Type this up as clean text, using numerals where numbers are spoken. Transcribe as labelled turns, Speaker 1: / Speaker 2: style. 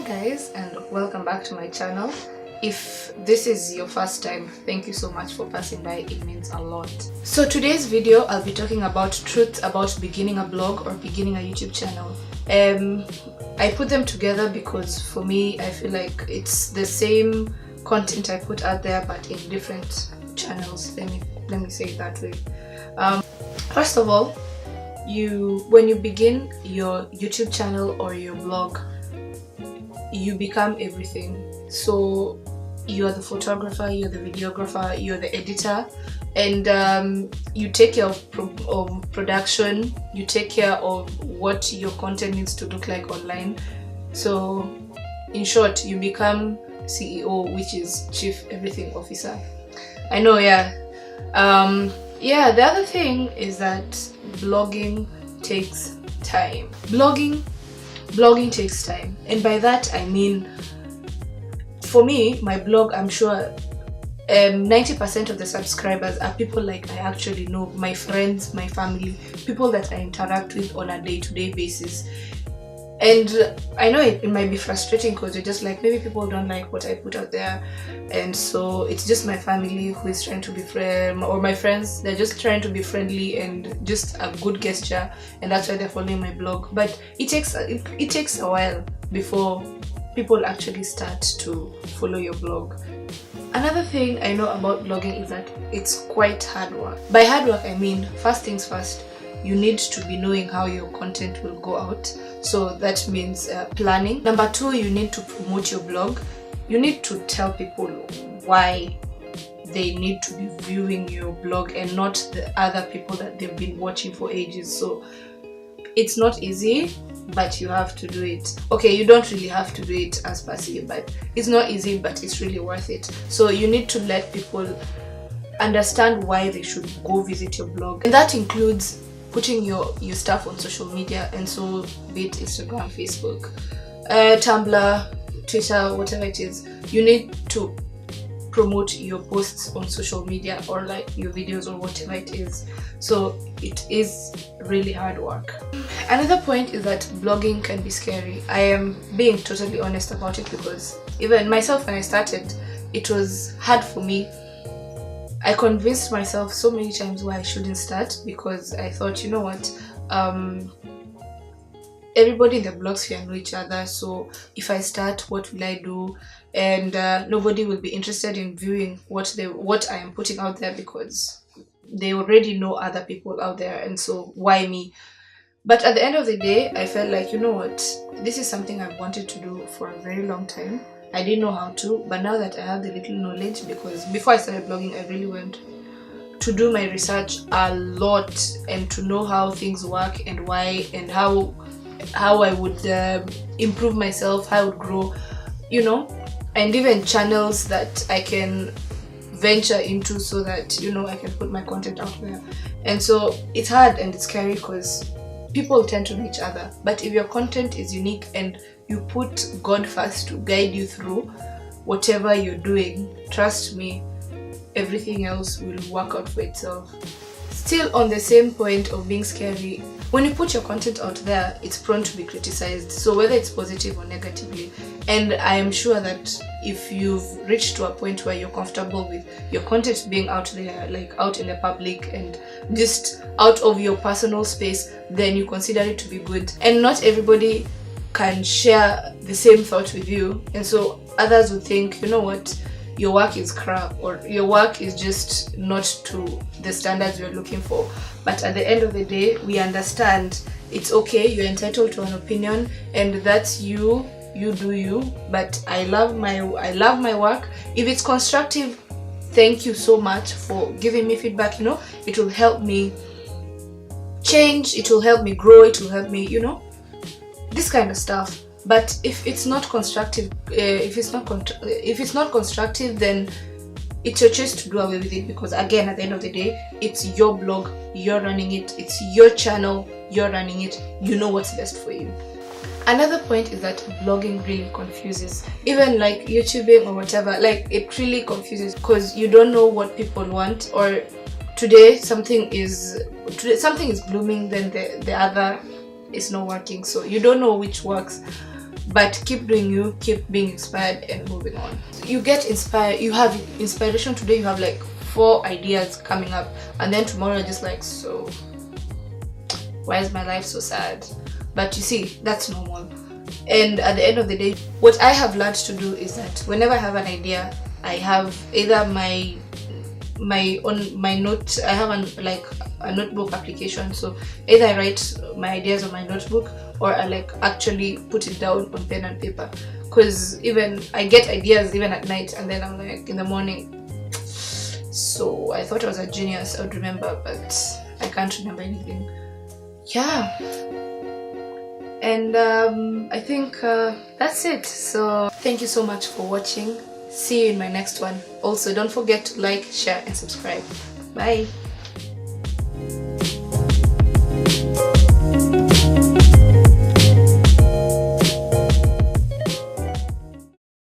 Speaker 1: guys, and welcome back to my channel. If this is your first time, thank you so much for passing by. It means a lot. So today's video, I'll be talking about truths about beginning a blog or beginning a YouTube channel. I put them together because for me, I feel like it's the same content I put out there but in different channels. Let me say it that way. First of all, when you begin your YouTube channel or your blog, you become everything. So you're the photographer, you're the videographer, you're the editor, and you take care of production, you take care of what your content needs to look like online. So in short, you become CEO, which is Chief Everything Officer. I know, yeah. The other thing is that blogging takes time. Blogging takes time, and by that I mean, for me, my blog, I'm sure 90% of the subscribers are people like I actually know, my friends, my family, people that I interact with on a day-to-day basis. And I know it might be frustrating because you're just like, maybe people don't like what I put out there, and so it's just my family who is trying to be friend, or my friends, they're just trying to be friendly and just a good gesture, and that's why they're following my blog. But it takes a while before people actually start to follow your blog. Another thing I know about blogging is that it's quite hard work. By hard work, I mean, first things first, you need to be knowing how your content will go out. So that means planning. Number two, you need to promote your blog. You need to tell people why they need to be viewing your blog and not the other people that they've been watching for ages. So it's not easy, but you have to do it. Okay, you don't really have to do it as per se, but it's not easy, but it's really worth it. So you need to let people understand why they should go visit your blog, and that includes putting your stuff on social media, and so be it Instagram, Facebook, Tumblr, Twitter, whatever it is. You need to promote your posts on social media, or like your videos or whatever it is. So it is really hard work. Another point is that blogging can be scary. I am being totally honest about it because even myself, when I started, it was hard for me. I convinced myself so many times why I shouldn't start, because I thought, you know what, everybody in the blogosphere know each other, so if I start, what will I do? And nobody will be interested in viewing what I am putting out there, because they already know other people out there, and so why me? But at the end of the day, I felt like, you know what, this is something I've wanted to do for a very long time. I didn't know how to, but now that I have the little knowledge, because before I started blogging, I really went to do my research a lot and to know how things work and why, and how I would improve myself, how I would grow, you know, and even channels that I can venture into so that, you know, I can put my content out there. And so it's hard and it's scary because people tend to know each other, but if your content is unique and you put God first to guide you through whatever you're doing, trust me, everything else will work out for itself. Still on the same point of being scary, when you put your content out there, it's prone to be criticized, so whether it's positive or negatively. And I am sure that if you've reached to a point where you're comfortable with your content being out there, like out in the public and just out of your personal space, then you consider it to be good. And not everybody can share the same thought with you, and so others would think, you know what, your work is crap, or your work is just not to the standards you're looking for. But at the end of the day, we understand it's okay, you're entitled to an opinion, and that's you do you. But I love my work. If it's constructive, thank you so much for giving me feedback. You know, it will help me change, it will help me grow, it will help me, you know, this kind of stuff. But if it's not constructive, if it's not constructive, then it's your choice to do away with it, because again, at the end of the day, it's your blog, you're running it, it's your channel, you're running it, you know what's best for you. Another point is that blogging really confuses, even like YouTubing or whatever, like it really confuses because you don't know what people want, or today something is blooming, then the other is not working, so you don't know which works. but keep doing you, keep being inspired and moving on. You get inspired, you have inspiration today, you have like 4 ideas coming up, and then tomorrow you're just like, so why is my life so sad? But you see, that's normal. And at the end of the day, what I have learned to do is that whenever I have an idea, I have either my note, I have like a notebook application, so either I write my ideas on my notebook or I like actually put it down on pen and paper, because even I get ideas even at night and then I'm like in the morning, so I thought I was a genius, I would remember, but I can't remember anything. Yeah, and I think that's it. So thank you so much for watching. See you in my next one. Also, don't forget to like, share and subscribe. Bye.